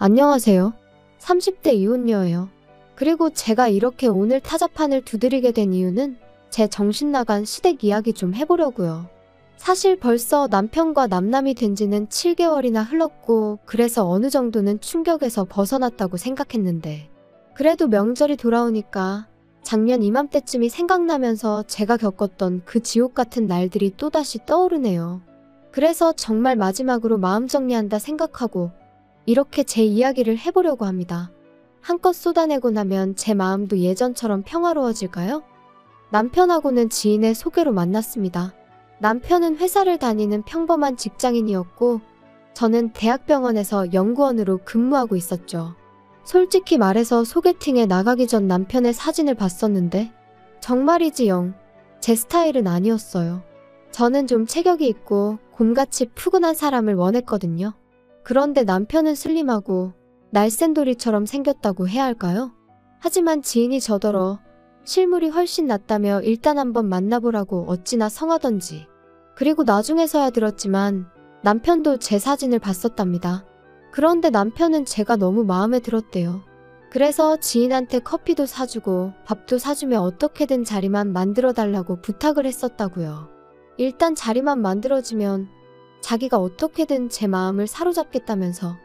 안녕하세요. 30대 이혼녀예요. 그리고 제가 이렇게 오늘 타자판을 두드리게 된 이유는 제 정신 나간 시댁 이야기 좀 해보려고요. 사실 벌써 남편과 남남이 된 지는 7개월이나 흘렀고 그래서 어느 정도는 충격에서 벗어났다고 생각했는데 그래도 명절이 돌아오니까 작년 이맘때쯤이 생각나면서 제가 겪었던 그 지옥 같은 날들이 또다시 떠오르네요. 그래서 정말 마지막으로 마음 정리한다 생각하고 이렇게 제 이야기를 해보려고 합니다. 한껏 쏟아내고 나면 제 마음도 예전처럼 평화로워질까요? 남편하고는 지인의 소개로 만났습니다. 남편은 회사를 다니는 평범한 직장인이었고 저는 대학병원에서 연구원으로 근무하고 있었죠. 솔직히 말해서 소개팅에 나가기 전 남편의 사진을 봤었는데 정말이지 영 제 스타일은 아니었어요. 저는 좀 체격이 있고 곰같이 푸근한 사람을 원했거든요. 그런데 남편은 슬림하고 날쌘돌이처럼 생겼다고 해야 할까요? 하지만 지인이 저더러 실물이 훨씬 낫다며 일단 한번 만나보라고 어찌나 성하던지. 그리고 나중에서야 들었지만 남편도 제 사진을 봤었답니다. 그런데 남편은 제가 너무 마음에 들었대요. 그래서 지인한테 커피도 사주고 밥도 사주며 어떻게든 자리만 만들어달라고 부탁을 했었다고요. 일단 자리만 만들어지면 자기가 어떻게든 제 마음을 사로잡겠다면서.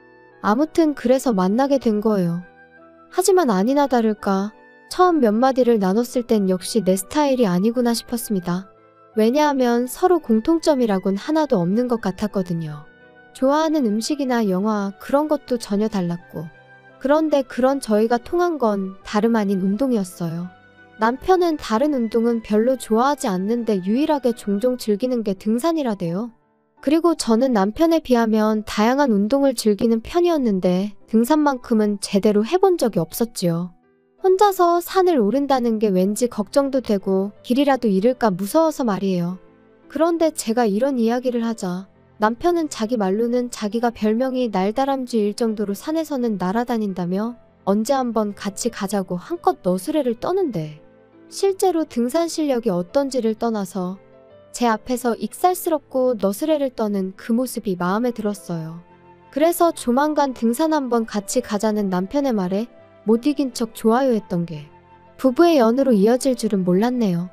아무튼 그래서 만나게 된 거예요. 하지만 아니나 다를까 처음 몇 마디를 나눴을 땐 역시 내 스타일이 아니구나 싶었습니다. 왜냐하면 서로 공통점이라곤 하나도 없는 것 같았거든요. 좋아하는 음식이나 영화 그런 것도 전혀 달랐고. 그런데 그런 저희가 통한 건 다름 아닌 운동이었어요. 남편은 다른 운동은 별로 좋아하지 않는데 유일하게 종종 즐기는 게 등산이라대요. 그리고 저는 남편에 비하면 다양한 운동을 즐기는 편이었는데 등산만큼은 제대로 해본 적이 없었지요. 혼자서 산을 오른다는 게 왠지 걱정도 되고 길이라도 잃을까 무서워서 말이에요. 그런데 제가 이런 이야기를 하자 남편은 자기 말로는 자기가 별명이 날다람쥐일 정도로 산에서는 날아다닌다며 언제 한번 같이 가자고 한껏 너스레를 떠는데 실제로 등산 실력이 어떤지를 떠나서 제 앞에서 익살스럽고 너스레를 떠는 그 모습이 마음에 들었어요. 그래서 조만간 등산 한번 같이 가자는 남편의 말에 못 이긴 척 좋아요했던 게 부부의 연으로 이어질 줄은 몰랐네요.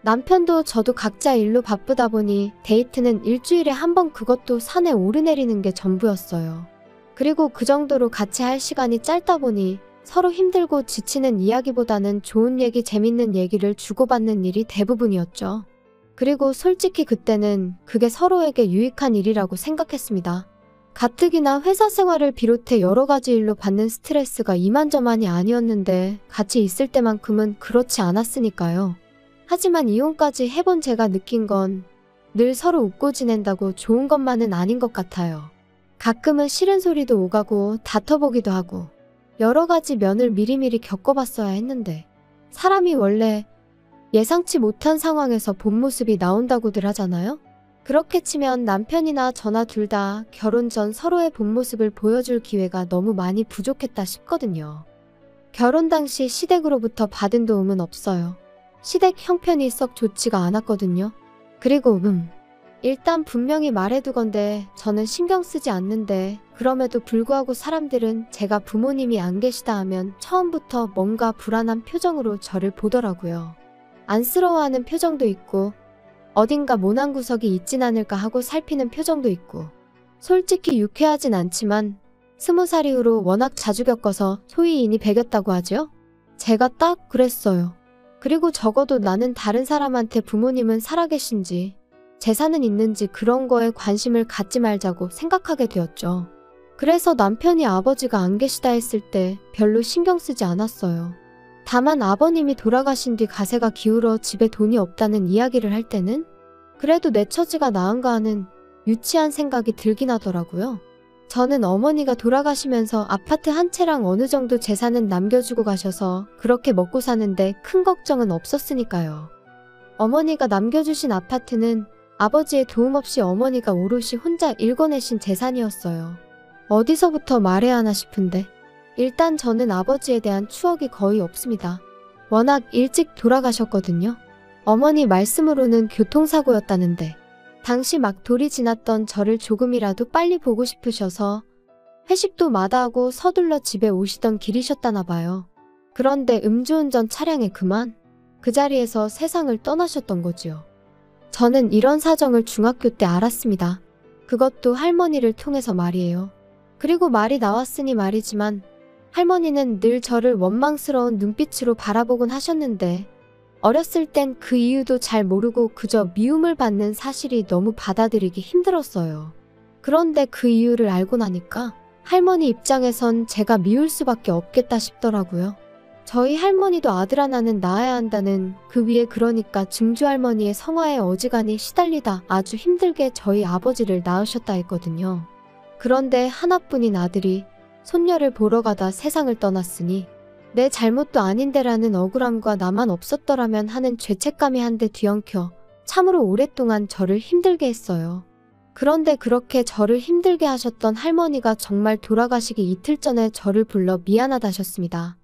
남편도 저도 각자 일로 바쁘다 보니 데이트는 일주일에 한 번 그것도 산에 오르내리는 게 전부였어요. 그리고 그 정도로 같이 할 시간이 짧다 보니 서로 힘들고 지치는 이야기보다는 좋은 얘기 재밌는 얘기를 주고받는 일이 대부분이었죠. 그리고 솔직히 그때는 그게 서로에게 유익한 일이라고 생각했습니다. 가뜩이나 회사 생활을 비롯해 여러 가지 일로 받는 스트레스가 이만저만이 아니었는데 같이 있을 때만큼은 그렇지 않았으니까요. 하지만 이혼까지 해본 제가 느낀 건 늘 서로 웃고 지낸다고 좋은 것만은 아닌 것 같아요. 가끔은 싫은 소리도 오가고 다퉈보기도 하고 여러 가지 면을 미리미리 겪어봤어야 했는데 사람이 원래 예상치 못한 상황에서 본 모습이 나온다고들 하잖아요? 그렇게 치면 남편이나 저나 둘 다 결혼 전 서로의 본 모습을 보여줄 기회가 너무 많이 부족했다 싶거든요. 결혼 당시 시댁으로부터 받은 도움은 없어요. 시댁 형편이 썩 좋지가 않았거든요. 그리고 일단 분명히 말해두건대 저는 신경 쓰지 않는데 그럼에도 불구하고 사람들은 제가 부모님이 안 계시다 하면 처음부터 뭔가 불안한 표정으로 저를 보더라고요. 안쓰러워하는 표정도 있고 어딘가 모난 구석이 있진 않을까 하고 살피는 표정도 있고 솔직히 유쾌하진 않지만 20살 이후로 워낙 자주 겪어서 소위 인이 배겼다고 하죠? 제가 딱 그랬어요. 그리고 적어도 나는 다른 사람한테 부모님은 살아계신지 재산은 있는지 그런 거에 관심을 갖지 말자고 생각하게 되었죠. 그래서 남편이 아버지가 안 계시다 했을 때 별로 신경 쓰지 않았어요. 다만 아버님이 돌아가신 뒤 가세가 기울어 집에 돈이 없다는 이야기를 할 때는 그래도 내 처지가 나은가 하는 유치한 생각이 들긴 하더라고요. 저는 어머니가 돌아가시면서 아파트 한 채랑 어느 정도 재산은 남겨주고 가셔서 그렇게 먹고 사는데 큰 걱정은 없었으니까요. 어머니가 남겨주신 아파트는 아버지의 도움 없이 어머니가 오롯이 혼자 일궈내신 재산이었어요. 어디서부터 말해야 하나 싶은데 일단 저는 아버지에 대한 추억이 거의 없습니다. 워낙 일찍 돌아가셨거든요. 어머니 말씀으로는 교통사고였다는데 당시 막 돌이 지났던 저를 조금이라도 빨리 보고 싶으셔서 회식도 마다하고 서둘러 집에 오시던 길이셨다나 봐요. 그런데 음주운전 차량에 그만 그 자리에서 세상을 떠나셨던 거지요. 저는 이런 사정을 중학교 때 알았습니다. 그것도 할머니를 통해서 말이에요. 그리고 말이 나왔으니 말이지만 할머니는 늘 저를 원망스러운 눈빛으로 바라보곤 하셨는데 어렸을 땐 그 이유도 잘 모르고 그저 미움을 받는 사실이 너무 받아들이기 힘들었어요. 그런데 그 이유를 알고 나니까 할머니 입장에선 제가 미울 수밖에 없겠다 싶더라고요. 저희 할머니도 아들 하나는 낳아야 한다는 그 위에 그러니까 증조할머니의 성화에 어지간히 시달리다 아주 힘들게 저희 아버지를 낳으셨다 했거든요. 그런데 하나뿐인 아들이 손녀를 보러 가다 세상을 떠났으니 내 잘못도 아닌데라는 억울함과 나만 없었더라면 하는 죄책감이 한데 뒤엉켜 참으로 오랫동안 저를 힘들게 했어요. 그런데 그렇게 저를 힘들게 하셨던 할머니가 정말 돌아가시기 이틀 전에 저를 불러 미안하다셨습니다.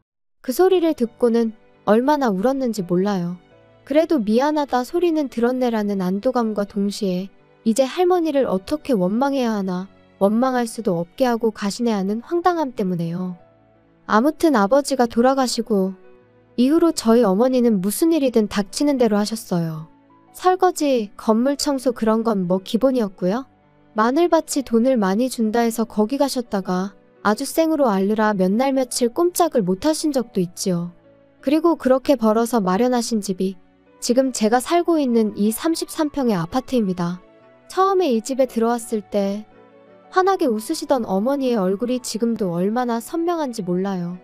그 소리를 듣고는 얼마나 울었는지 몰라요. 그래도 미안하다 소리는 들었네라는 안도감과 동시에 이제 할머니를 어떻게 원망해야 하나, 원망할 수도 없게 하고 가시네 하는 황당함 때문에요. 아무튼 아버지가 돌아가시고 이후로 저희 어머니는 무슨 일이든 닥치는 대로 하셨어요. 설거지, 건물 청소 그런 건 뭐 기본이었고요. 마늘밭이 돈을 많이 준다 해서 거기 가셨다가 아주 생으로 앓느라 몇 날 며칠 꼼짝을 못 하신 적도 있지요. 그리고 그렇게 벌어서 마련하신 집이 지금 제가 살고 있는 이 33평의 아파트입니다. 처음에 이 집에 들어왔을 때 환하게 웃으시던 어머니의 얼굴이 지금도 얼마나 선명한지 몰라요.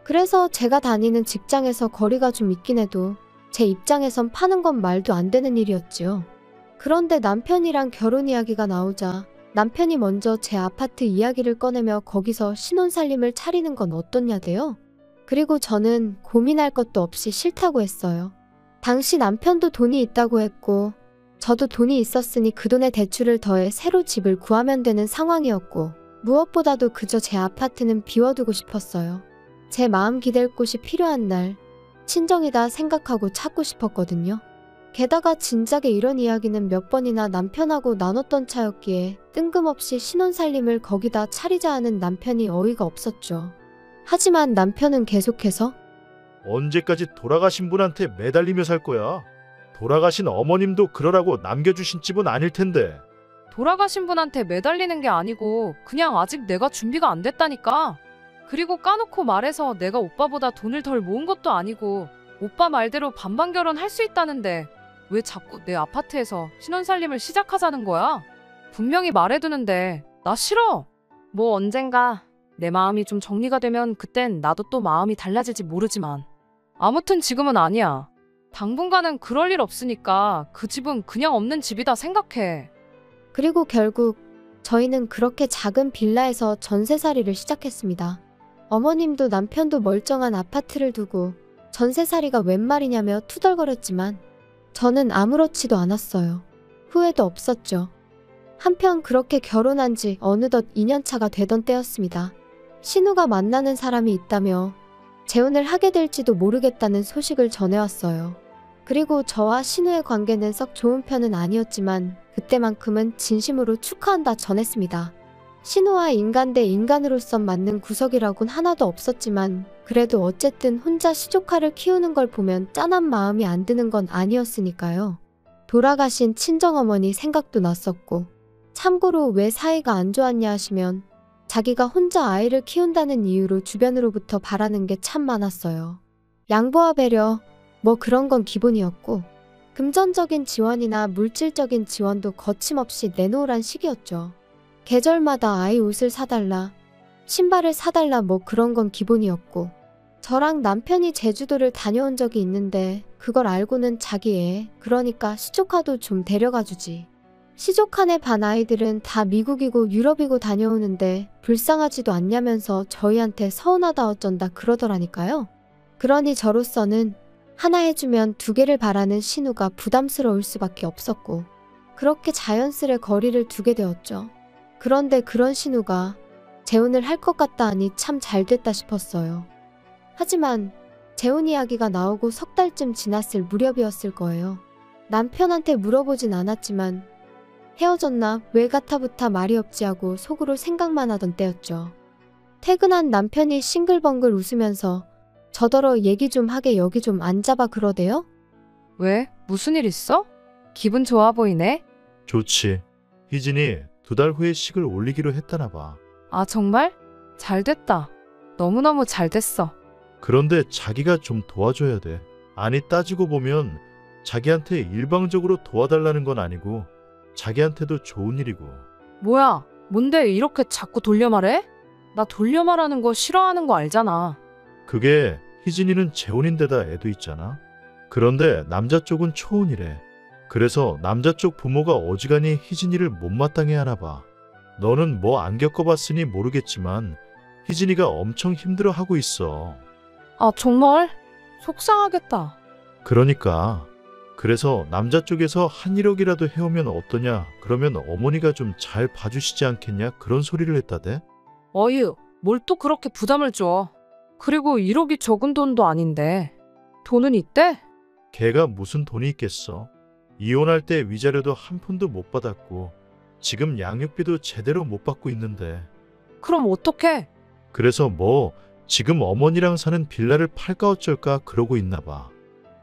그래서 제가 다니는 직장에서 거리가 좀 있긴 해도 제 입장에선 파는 건 말도 안 되는 일이었지요. 그런데 남편이랑 결혼 이야기가 나오자 남편이 먼저 제 아파트 이야기를 꺼내며 거기서 신혼살림을 차리는 건 어떻냐대요. 그리고 저는 고민할 것도 없이 싫다고 했어요. 당시 남편도 돈이 있다고 했고 저도 돈이 있었으니 그 돈에 대출을 더해 새로 집을 구하면 되는 상황이었고 무엇보다도 그저 제 아파트는 비워두고 싶었어요. 제 마음 기댈 곳이 필요한 날 친정이다 생각하고 찾고 싶었거든요. 게다가 진작에 이런 이야기는 몇 번이나 남편하고 나눴던 차였기에 뜬금없이 신혼살림을 거기다 차리자 하는 남편이 어이가 없었죠. 하지만 남편은 계속해서 언제까지 돌아가신 분한테 매달리며 살 거야? 돌아가신 어머님도 그러라고 남겨주신 집은 아닐 텐데. 돌아가신 분한테 매달리는 게 아니고 그냥 아직 내가 준비가 안 됐다니까. 그리고 까놓고 말해서 내가 오빠보다 돈을 덜 모은 것도 아니고 오빠 말대로 반반 결혼할 수 있다는데 왜 자꾸 내 아파트에서 신혼살림을 시작하자는 거야? 분명히 말해두는데 나 싫어. 뭐 언젠가 내 마음이 좀 정리가 되면 그땐 나도 또 마음이 달라질지 모르지만 아무튼 지금은 아니야. 당분간은 그럴 일 없으니까 그 집은 그냥 없는 집이다 생각해. 그리고 결국 저희는 그렇게 작은 빌라에서 전세살이를 시작했습니다. 어머님도 남편도 멀쩡한 아파트를 두고 전세살이가 웬 말이냐며 투덜거렸지만 저는 아무렇지도 않았어요. 후회도 없었죠. 한편 그렇게 결혼한 지 어느덧 2년차가 되던 때였습니다. 신우가 만나는 사람이 있다며 재혼을 하게 될지도 모르겠다는 소식을 전해왔어요. 그리고 저와 신우의 관계는 썩 좋은 편은 아니었지만 그때만큼은 진심으로 축하한다 전했습니다. 신우와 인간 대 인간으로선 맞는 구석이라곤 하나도 없었지만 그래도 어쨌든 혼자 시조카를 키우는 걸 보면 짠한 마음이 안 드는 건 아니었으니까요. 돌아가신 친정어머니 생각도 났었고 참고로 왜 사이가 안 좋았냐 하시면 자기가 혼자 아이를 키운다는 이유로 주변으로부터 바라는 게 참 많았어요. 양보와 배려 뭐 그런 건 기본이었고 금전적인 지원이나 물질적인 지원도 거침없이 내놓으란 식이었죠. 계절마다 아이 옷을 사달라, 신발을 사달라 뭐 그런 건 기본이었고 저랑 남편이 제주도를 다녀온 적이 있는데 그걸 알고는 자기 애, 그러니까 시조카도 좀 데려가 주지. 시조카네 반 아이들은 다 미국이고 유럽이고 다녀오는데 불쌍하지도 않냐면서 저희한테 서운하다 어쩐다 그러더라니까요. 그러니 저로서는 하나 해주면 두 개를 바라는 신우가 부담스러울 수밖에 없었고 그렇게 자연스레 거리를 두게 되었죠. 그런데 그런 신우가 재혼을 할 것 같다 하니 참 잘됐다 싶었어요. 하지만 재혼 이야기가 나오고 석 달쯤 지났을 무렵이었을 거예요. 남편한테 물어보진 않았지만 헤어졌나 왜 가타부타 말이 없지 하고 속으로 생각만 하던 때였죠. 퇴근한 남편이 싱글벙글 웃으면서 저더러 얘기 좀 하게 여기 좀 앉아봐 그러대요. 왜? 무슨 일 있어? 기분 좋아 보이네? 좋지. 희진이 2달 후에 식을 올리기로 했다나 봐. 아, 정말? 잘 됐다. 너무너무 잘 됐어. 그런데 자기가 좀 도와줘야 돼. 아니 따지고 보면 자기한테 일방적으로 도와달라는 건 아니고 자기한테도 좋은 일이고. 뭐야? 뭔데 이렇게 자꾸 돌려 말해? 나 돌려 말하는 거 싫어하는 거 알잖아. 그게 희진이는 재혼인데다 애도 있잖아. 그런데 남자 쪽은 초혼이래. 그래서 남자 쪽 부모가 어지간히 희진이를 못마땅해 하나 봐. 너는 뭐 안 겪어봤으니 모르겠지만 희진이가 엄청 힘들어하고 있어. 아, 정말? 속상하겠다. 그러니까. 그래서 남자 쪽에서 한 1억이라도 해오면 어떠냐. 그러면 어머니가 좀 잘 봐주시지 않겠냐. 그런 소리를 했다대. 어휴, 뭘 또 그렇게 부담을 줘. 그리고 1억이 적은 돈도 아닌데. 돈은 있대? 걔가 무슨 돈이 있겠어. 이혼할 때 위자료도 한 푼도 못 받았고 지금 양육비도 제대로 못 받고 있는데. 그럼 어떡해? 그래서 뭐 지금 어머니랑 사는 빌라를 팔까 어쩔까 그러고 있나 봐.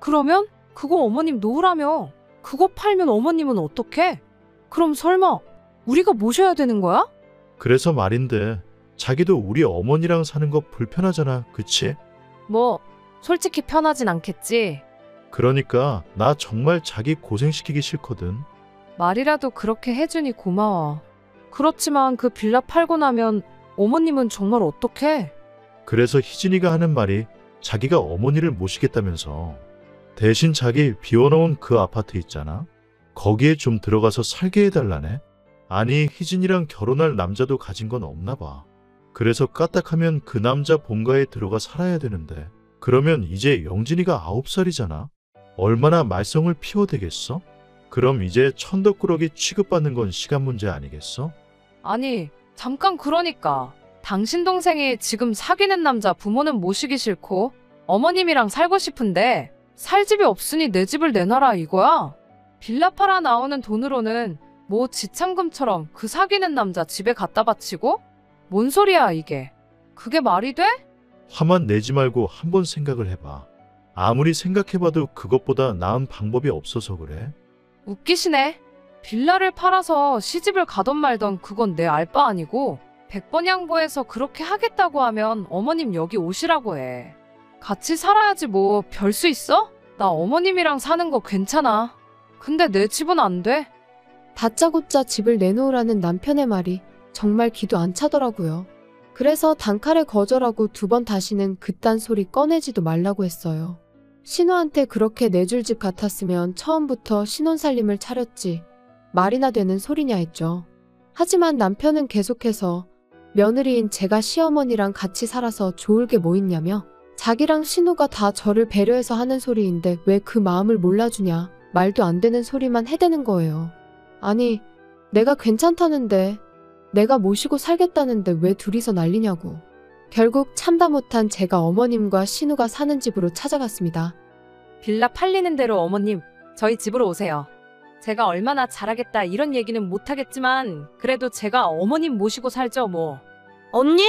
그러면 그거 어머님 놓으라며. 그거 팔면 어머님은 어떡해? 그럼 설마 우리가 모셔야 되는 거야? 그래서 말인데 자기도 우리 어머니랑 사는 거 불편하잖아. 그치? 뭐 솔직히 편하진 않겠지. 그러니까 나 정말 자기 고생시키기 싫거든. 말이라도 그렇게 해주니 고마워. 그렇지만 그 빌라 팔고 나면 어머님은 정말 어떡해? 그래서 희진이가 하는 말이 자기가 어머니를 모시겠다면서. 대신 자기 비워놓은 그 아파트 있잖아. 거기에 좀 들어가서 살게 해달라네. 아니 희진이랑 결혼할 남자도 가진 건 없나 봐. 그래서 까딱하면 그 남자 본가에 들어가 살아야 되는데 그러면 이제 영진이가 9살이잖아. 얼마나 말썽을 피워대겠어? 그럼 이제 천덕꾸러기 취급받는 건 시간 문제 아니겠어? 아니, 잠깐 그러니까. 당신 동생이 지금 사귀는 남자 부모는 모시기 싫고 어머님이랑 살고 싶은데 살 집이 없으니 내 집을 내놔라 이거야? 빌라 팔아 나오는 돈으로는 뭐 지참금처럼 그 사귀는 남자 집에 갖다 바치고? 뭔 소리야 이게? 그게 말이 돼? 화만 내지 말고 한번 생각을 해봐. 아무리 생각해봐도 그것보다 나은 방법이 없어서 그래. 웃기시네. 빌라를 팔아서 시집을 가던 말던 그건 내 알 바 아니고 100번 양보해서 그렇게 하겠다고 하면 어머님 여기 오시라고 해. 같이 살아야지 뭐 별 수 있어? 나 어머님이랑 사는 거 괜찮아. 근데 내 집은 안 돼. 다짜고짜 집을 내놓으라는 남편의 말이 정말 기도 안 차더라고요. 그래서 단칼에 거절하고 2번 다시는 그딴 소리 꺼내지도 말라고 했어요. 신우한테 그렇게 내줄 집 같았으면 처음부터 신혼살림을 차렸지. 말이나 되는 소리냐 했죠. 하지만 남편은 계속해서 며느리인 제가 시어머니랑 같이 살아서 좋을 게 뭐 있냐며 자기랑 신우가 다 저를 배려해서 하는 소리인데 왜 그 마음을 몰라주냐. 말도 안 되는 소리만 해대는 거예요. 아니, 내가 괜찮다는데 내가 모시고 살겠다는데 왜 둘이서 난리냐고. 결국 참다 못한 제가 어머님과 신우가 사는 집으로 찾아갔습니다. 빌라 팔리는 대로 어머님, 저희 집으로 오세요. 제가 얼마나 잘하겠다 이런 얘기는 못하겠지만 그래도 제가 어머님 모시고 살죠 뭐. 언니?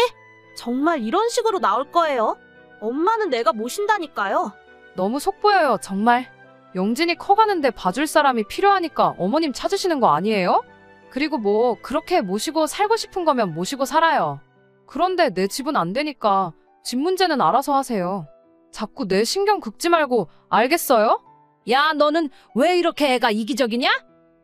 정말 이런 식으로 나올 거예요? 엄마는 내가 모신다니까요. 너무 속보여요 정말. 영진이 커가는데 봐줄 사람이 필요하니까 어머님 찾으시는 거 아니에요? 그리고 뭐 그렇게 모시고 살고 싶은 거면 모시고 살아요. 그런데 내 집은 안 되니까 집 문제는 알아서 하세요. 자꾸 내 신경 긁지 말고 알겠어요? 야, 너는 왜 이렇게 애가 이기적이냐?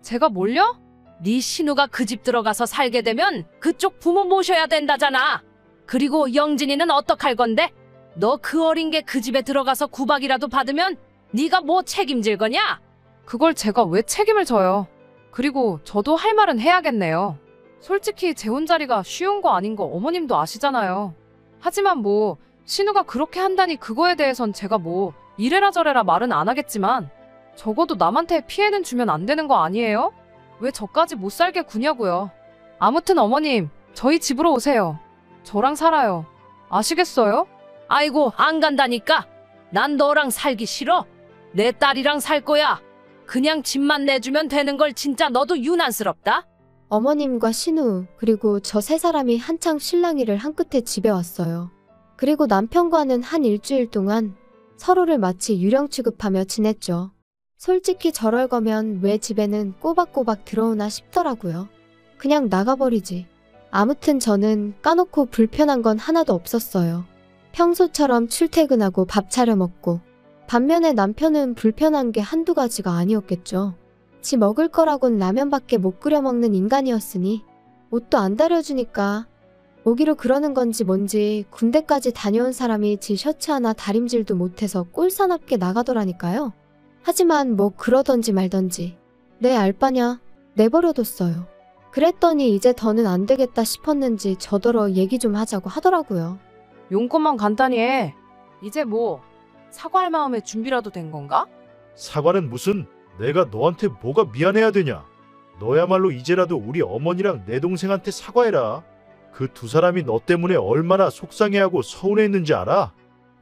제가 뭘요? 네 신우가 그 집 들어가서 살게 되면 그쪽 부모 모셔야 된다잖아. 그리고 영진이는 어떡할 건데? 너 그 어린 게 그 집에 들어가서 구박이라도 받으면 네가 뭐 책임질 거냐? 그걸 제가 왜 책임을 져요? 그리고 저도 할 말은 해야겠네요. 솔직히 재혼 자리가 쉬운 거 아닌 거 어머님도 아시잖아요. 하지만 뭐 신우가 그렇게 한다니 그거에 대해선 제가 뭐 이래라 저래라 말은 안 하겠지만 적어도 남한테 피해는 주면 안 되는 거 아니에요? 왜 저까지 못 살게 구냐고요. 아무튼 어머님, 저희 집으로 오세요. 저랑 살아요. 아시겠어요? 아이고, 안 간다니까. 난 너랑 살기 싫어. 내 딸이랑 살 거야. 그냥 집만 내주면 되는 걸 진짜 너도 유난스럽다. 어머님과 신우, 그리고 저 세 사람이 한창 실랑이를 한 끝에 집에 왔어요. 그리고 남편과는 한 일주일 동안 서로를 마치 유령 취급하며 지냈죠. 솔직히 저럴 거면 왜 집에는 꼬박꼬박 들어오나 싶더라고요. 그냥 나가버리지. 아무튼 저는 까놓고 불편한 건 하나도 없었어요. 평소처럼 출퇴근하고 밥 차려 먹고. 반면에 남편은 불편한 게 한두 가지가 아니었겠죠. 지 먹을 거라곤 라면밖에 못 끓여 먹는 인간이었으니 옷도 안 다려주니까 오기로 그러는 건지 뭔지 군대까지 다녀온 사람이 지 셔츠 하나 다림질도 못해서 꼴사납게 나가더라니까요. 하지만 뭐 그러던지 말던지 내 알바냐 내버려뒀어요. 그랬더니 이제 더는 안 되겠다 싶었는지 저더러 얘기 좀 하자고 하더라고요. 용건만 간단히 해. 이제 뭐 사과할 마음의 준비라도 된 건가? 사과는 무슨, 내가 너한테 뭐가 미안해야 되냐. 너야말로 이제라도 우리 어머니랑 내 동생한테 사과해라. 그 두 사람이 너 때문에 얼마나 속상해하고 서운해했는지 알아?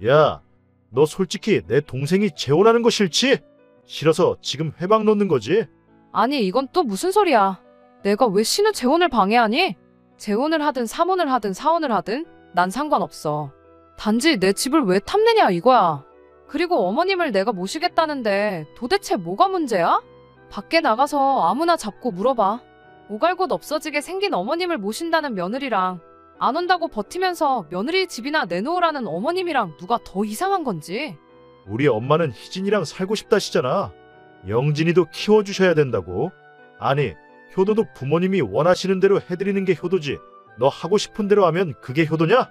야, 너 솔직히 내 동생이 재혼하는 거 싫지? 싫어서 지금 회방 놓는 거지? 아니 이건 또 무슨 소리야. 내가 왜 신우 재혼을 방해하니? 재혼을 하든 삼혼을 하든 사혼을 하든 난 상관없어. 단지 내 집을 왜 탐내냐 이거야. 그리고 어머님을 내가 모시겠다는데 도대체 뭐가 문제야? 밖에 나가서 아무나 잡고 물어봐. 오갈 곳 없어지게 생긴 어머님을 모신다는 며느리랑 안 온다고 버티면서 며느리 집이나 내놓으라는 어머님이랑 누가 더 이상한 건지. 우리 엄마는 희진이랑 살고 싶다시잖아. 영진이도 키워주셔야 된다고. 아니, 효도도 부모님이 원하시는 대로 해드리는 게 효도지. 너 하고 싶은 대로 하면 그게 효도냐?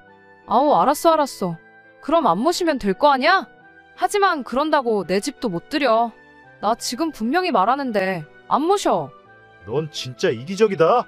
아우 알았어. 그럼 안 모시면 될 거 아니야? 하지만 그런다고 내 집도 못 들여. 나 지금 분명히 말하는데 안 모셔. 넌 진짜 이기적이다.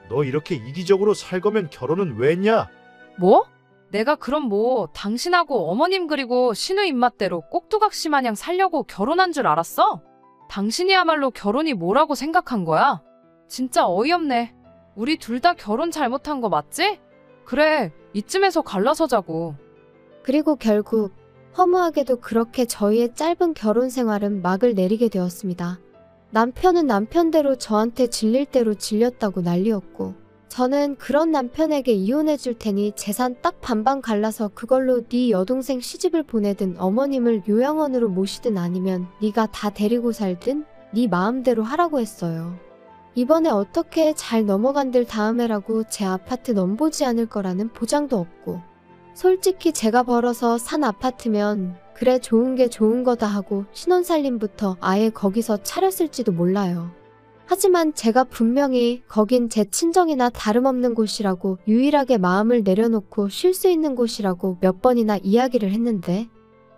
너 이렇게 이기적으로 살 거면 결혼은 왜 했냐? 뭐? 내가 그럼 뭐 당신하고 어머님 그리고 신우 입맛대로 꼭두각시 마냥 살려고 결혼한 줄 알았어? 당신이야말로 결혼이 뭐라고 생각한 거야? 진짜 어이없네. 우리 둘 다 결혼 잘못한 거 맞지? 그래, 이쯤에서 갈라서자고. 그리고 결국 허무하게도 그렇게 저희의 짧은 결혼 생활은 막을 내리게 되었습니다. 남편은 남편대로 저한테 질릴 대로 질렸다고 난리였고, 저는 그런 남편에게 이혼해 줄 테니 재산 딱 반반 갈라서 그걸로 네 여동생 시집을 보내든 어머님을 요양원으로 모시든 아니면 네가 다 데리고 살든 네 마음대로 하라고 했어요. 이번에 어떻게 잘 넘어간들 다음에라고 제 아파트 넘보지 않을 거라는 보장도 없고, 솔직히 제가 벌어서 산 아파트면 그래 좋은 게 좋은 거다 하고 신혼살림부터 아예 거기서 차렸을지도 몰라요. 하지만 제가 분명히 거긴 제 친정이나 다름없는 곳이라고 유일하게 마음을 내려놓고 쉴 수 있는 곳이라고 몇 번이나 이야기를 했는데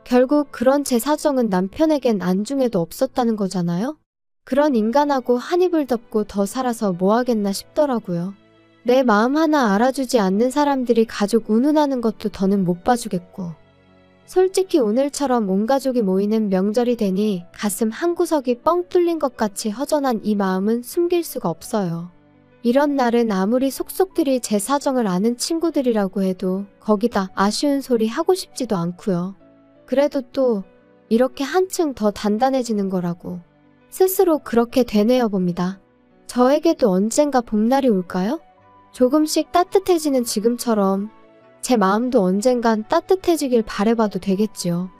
결국 그런 제 사정은 남편에겐 안중에도 없었다는 거잖아요. 그런 인간하고 한 입을 덮고 더 살아서 뭐 하겠나 싶더라고요. 내 마음 하나 알아주지 않는 사람들이 가족 운운하는 것도 더는 못 봐주겠고. 솔직히 오늘처럼 온 가족이 모이는 명절이 되니 가슴 한구석이 뻥 뚫린 것 같이 허전한 이 마음은 숨길 수가 없어요. 이런 날은 아무리 속속들이 제 사정을 아는 친구들이라고 해도 거기다 아쉬운 소리 하고 싶지도 않고요. 그래도 또 이렇게 한층 더 단단해지는 거라고 스스로 그렇게 되뇌어 봅니다. 저에게도 언젠가 봄날이 올까요? 조금씩 따뜻해지는 지금처럼 제 마음도 언젠간 따뜻해지길 바라봐도 되겠지요.